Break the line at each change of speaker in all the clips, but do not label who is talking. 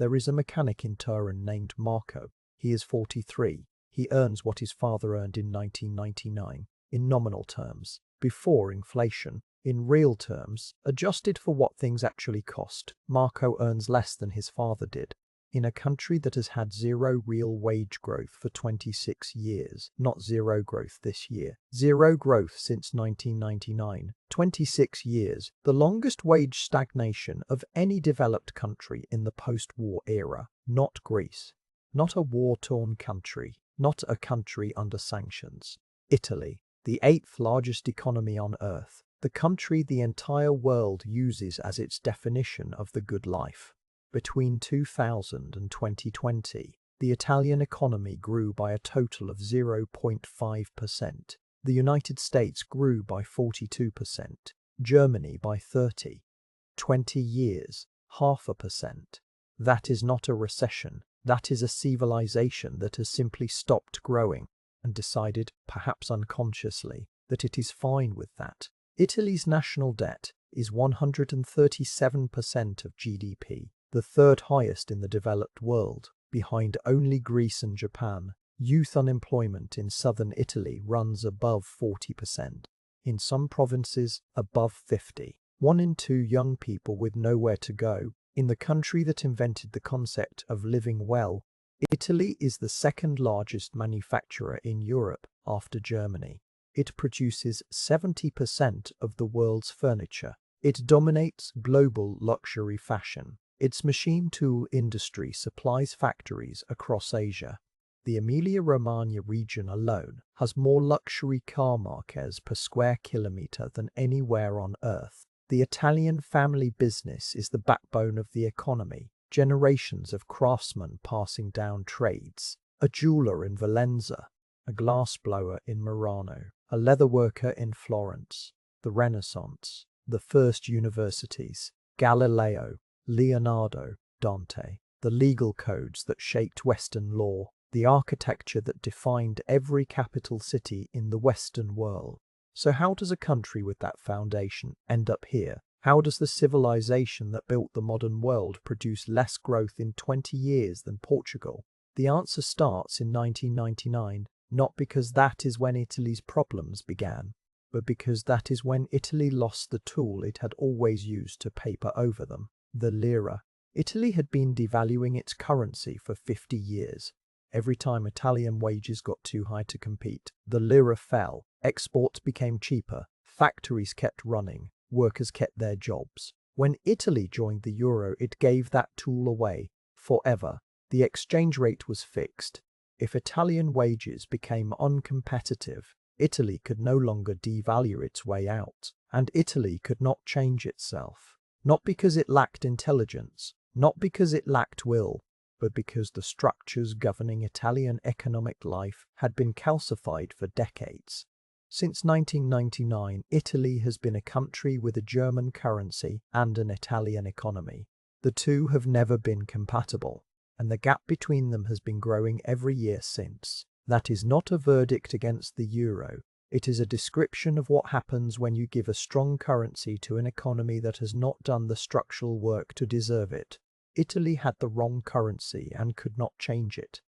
There is a mechanic in Turin named Marco. He is 43. He earns what his father earned in 1999, in nominal terms, before inflation. In real terms, adjusted for what things actually cost, Marco earns less than his father did. In a country that has had zero real wage growth for 26 years, not zero growth this year, zero growth since 1999, 26 years, the longest wage stagnation of any developed country in the post-war era, not Greece, not a war-torn country, not a country under sanctions. Italy, the 8th largest economy on earth, the country the entire world uses as its definition of the good life. Between 2000 and 2020, the Italian economy grew by a total of 0.5%. The United States grew by 42%, Germany by 30. 20 years, 0.5%. That is not a recession, that is a civilization that has simply stopped growing and decided, perhaps unconsciously, that it is fine with that. Italy's national debt is 137% of GDP. The third highest in the developed world, behind only Greece and Japan. Youth unemployment in southern Italy runs above 40%. In some provinces, above 50%. 1 in 2 young people with nowhere to go. In the country that invented the concept of living well, Italy is the second largest manufacturer in Europe after Germany. It produces 70% of the world's furniture. It dominates global luxury fashion. Its machine tool industry supplies factories across Asia. The Emilia-Romagna region alone has more luxury car marques per square kilometre than anywhere on earth. The Italian family business is the backbone of the economy. Generations of craftsmen passing down trades. A jeweller in Valenza, a glassblower in Murano, a leatherworker in Florence. The Renaissance, the first universities, Galileo, Leonardo, Dante, the legal codes that shaped Western law, the architecture that defined every capital city in the Western world. So how does a country with that foundation end up here? How does the civilization that built the modern world produce less growth in 20 years than Portugal? The answer starts in 1999, not because that is when Italy's problems began, but because that is when Italy lost the tool it had always used to paper over them. The lira. Italy had been devaluing its currency for 50 years. Every time Italian wages got too high to compete, the lira fell, exports became cheaper, factories kept running, workers kept their jobs. When Italy joined the euro, it gave that tool away, forever. The exchange rate was fixed. If Italian wages became uncompetitive, Italy could no longer devalue its way out, and Italy could not change itself. Not because it lacked intelligence, not because it lacked will, but because the structures governing Italian economic life had been calcified for decades. Since 1999, Italy has been a country with a German currency and an Italian economy. The two have never been compatible, and the gap between them has been growing every year since. That is not a verdict against the euro. It is a description of what happens when you give a strong currency to an economy that has not done the structural work to deserve it. Italy had the wrong currency and could not change it.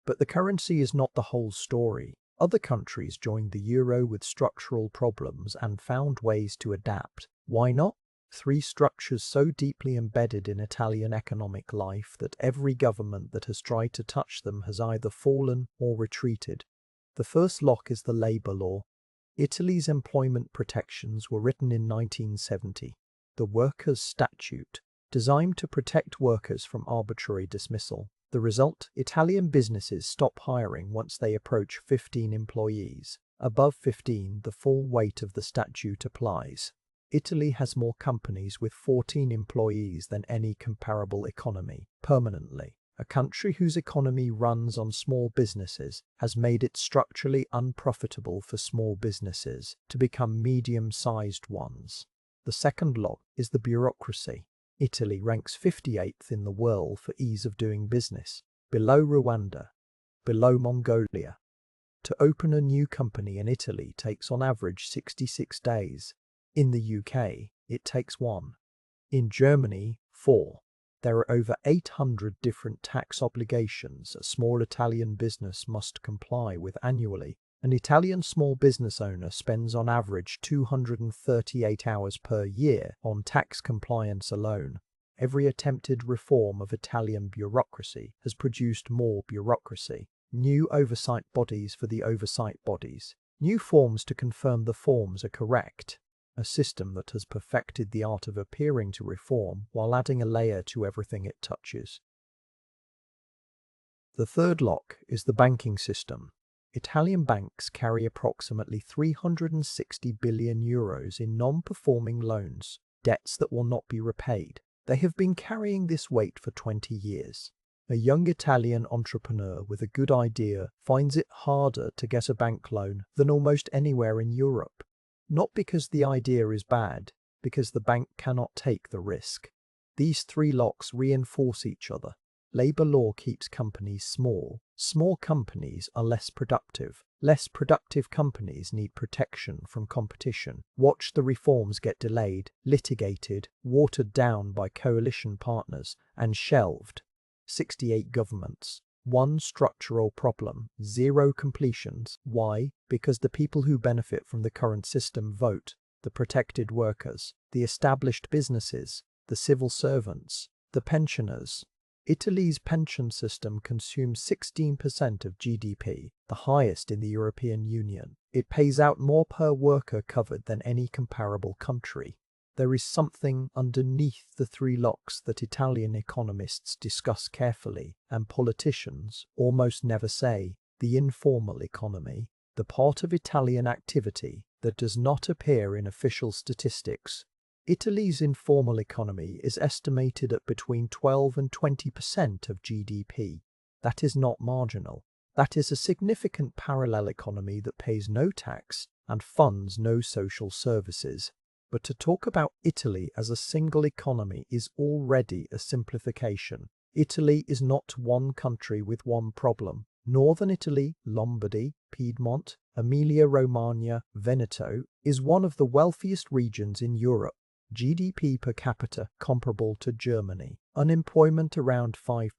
But the currency is not the whole story. Other countries joined the euro with structural problems and found ways to adapt. Why not? 3 structures so deeply embedded in Italian economic life that every government that has tried to touch them has either fallen or retreated. The first lock is the labour law. Italy's employment protections were written in 1970. The Workers' Statute, designed to protect workers from arbitrary dismissal. The result? Italian businesses stop hiring once they approach 15 employees. Above 15, the full weight of the statute applies. Italy has more companies with 14 employees than any comparable economy, permanently. A country whose economy runs on small businesses has made it structurally unprofitable for small businesses to become medium-sized ones. The second law is the bureaucracy. Italy ranks 58th in the world for ease of doing business, below Rwanda, below Mongolia. To open a new company in Italy takes on average 66 days. In the UK, it takes 1. In Germany, 4. There are over 800 different tax obligations a small Italian business must comply with annually. An Italian small business owner spends on average 238 hours per year on tax compliance alone. Every attempted reform of Italian bureaucracy has produced more bureaucracy. New oversight bodies for the oversight bodies. New forms to confirm the forms are correct. A system that has perfected the art of appearing to reform while adding a layer to everything it touches. The third lock is the banking system. Italian banks carry approximately 360 billion euros in non-performing loans, debts that will not be repaid. They have been carrying this weight for 20 years. A young Italian entrepreneur with a good idea finds it harder to get a bank loan than almost anywhere in Europe. Not because the idea is bad, because the bank cannot take the risk. These three locks reinforce each other. Labour law keeps companies small. Small companies are less productive. Less productive companies need protection from competition. Watch the reforms get delayed, litigated, watered down by coalition partners, and shelved. 68 governments. One structural problem, 0 completions. Why? Because the people who benefit from the current system vote, the protected workers, the established businesses, the civil servants, the pensioners. Italy's pension system consumes 16% of GDP, the highest in the European Union. It pays out more per worker covered than any comparable country. There is something underneath the three locks that Italian economists discuss carefully and politicians almost never say: the informal economy, the part of Italian activity that does not appear in official statistics. Italy's informal economy is estimated at between 12 and 20% of GDP. That is not marginal. That is a significant parallel economy that pays no tax and funds no social services. But to talk about Italy as a single economy is already a simplification. Italy is not one country with one problem. Northern Italy, Lombardy, Piedmont, Emilia-Romagna, Veneto is one of the wealthiest regions in Europe. GDP per capita comparable to Germany. Unemployment around 5%.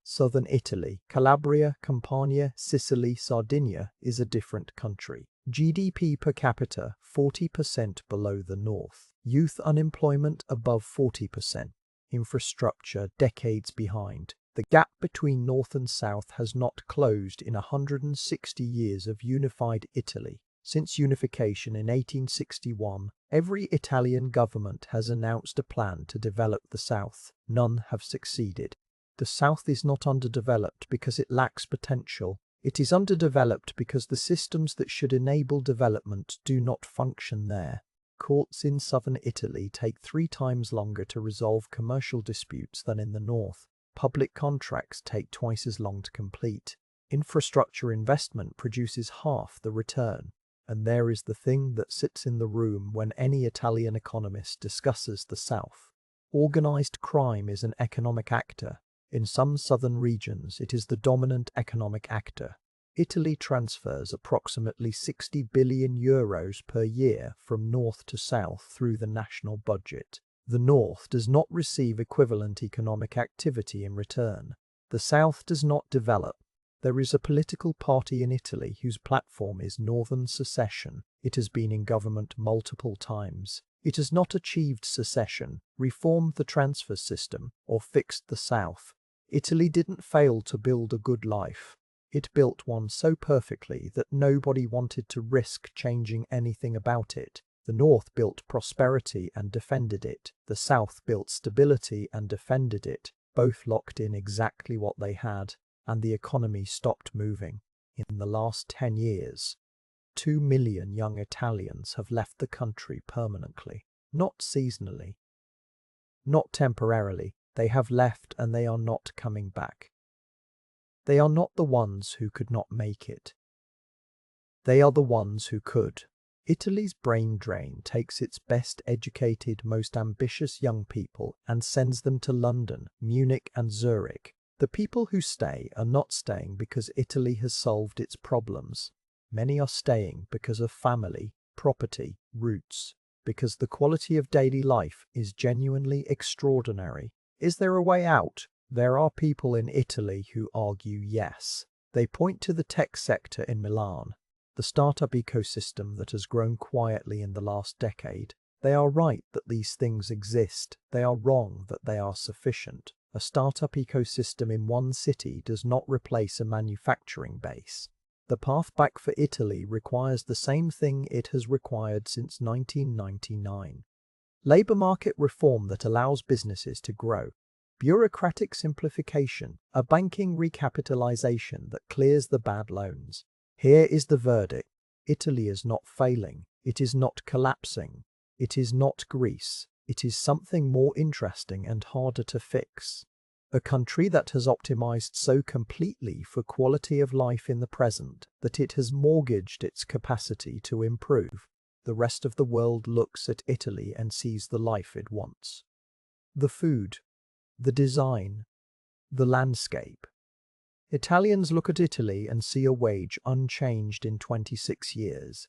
Southern Italy, Calabria, Campania, Sicily, Sardinia is a different country. GDP per capita 40% below the north. Youth unemployment above 40%. Infrastructure decades behind. The gap between north and south has not closed in 160 years of unified Italy. Since unification in 1861, every Italian government has announced a plan to develop the South. None have succeeded. The South is not underdeveloped because it lacks potential. It is underdeveloped because the systems that should enable development do not function there. Courts in southern Italy take 3 times longer to resolve commercial disputes than in the north. Public contracts take twice as long to complete. Infrastructure investment produces half the return. And there is the thing that sits in the room when any Italian economist discusses the South. Organized crime is an economic actor. In some southern regions, it is the dominant economic actor. Italy transfers approximately 60 billion euros per year from north to south through the national budget. The north does not receive equivalent economic activity in return. The south does not develop. There is a political party in Italy whose platform is northern secession. It has been in government multiple times. It has not achieved secession, reformed the transfer system, or fixed the South. Italy didn't fail to build a good life. It built one so perfectly that nobody wanted to risk changing anything about it. The North built prosperity and defended it. The South built stability and defended it. Both locked in exactly what they had. And the economy stopped moving. In the last 10 years, 2 million young Italians have left the country permanently, not seasonally, not temporarily. They have left and they are not coming back. They are not the ones who could not make it. They are the ones who could. Italy's brain drain takes its best educated, most ambitious young people and sends them to London, Munich and Zurich. The people who stay are not staying because Italy has solved its problems. Many are staying because of family, property, roots, because the quality of daily life is genuinely extraordinary. Is there a way out? There are people in Italy who argue yes. They point to the tech sector in Milan, the startup ecosystem that has grown quietly in the last decade. They are right that these things exist. They are wrong that they are sufficient. A startup ecosystem in one city does not replace a manufacturing base. The path back for Italy requires the same thing it has required since 1999. Labour market reform that allows businesses to grow. Bureaucratic simplification, a banking recapitalization that clears the bad loans. Here is the verdict. Italy is not failing. It is not collapsing. It is not Greece. It is something more interesting and harder to fix. A country that has optimized so completely for quality of life in the present that it has mortgaged its capacity to improve. The rest of the world looks at Italy and sees the life it wants. The food, the design, the landscape. Italians look at Italy and see a wage unchanged in 26 years.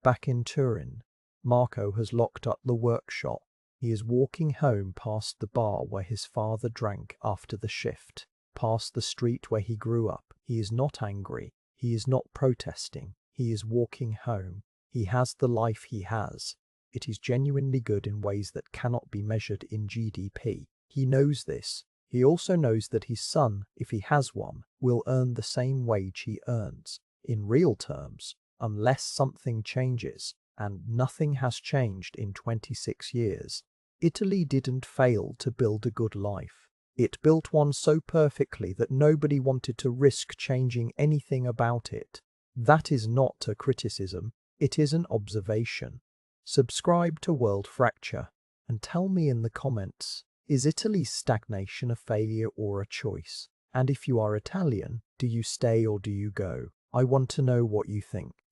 Back in Turin, Marco has locked up the workshop. He is walking home past the bar where his father drank after the shift, past the street where he grew up. He is not angry. He is not protesting. He is walking home. He has the life he has. It is genuinely good in ways that cannot be measured in GDP. He knows this. He also knows that his son, if he has one, will earn the same wage he earns, in real terms, unless something changes, and nothing has changed in 26 years. Italy didn't fail to build a good life. It built one so perfectly that nobody wanted to risk changing anything about it. That is not a criticism, it is an observation. Subscribe to World Fracture and tell me in the comments, is Italy's stagnation a failure or a choice? And if you are Italian, do you stay or do you go? I want to know what you think.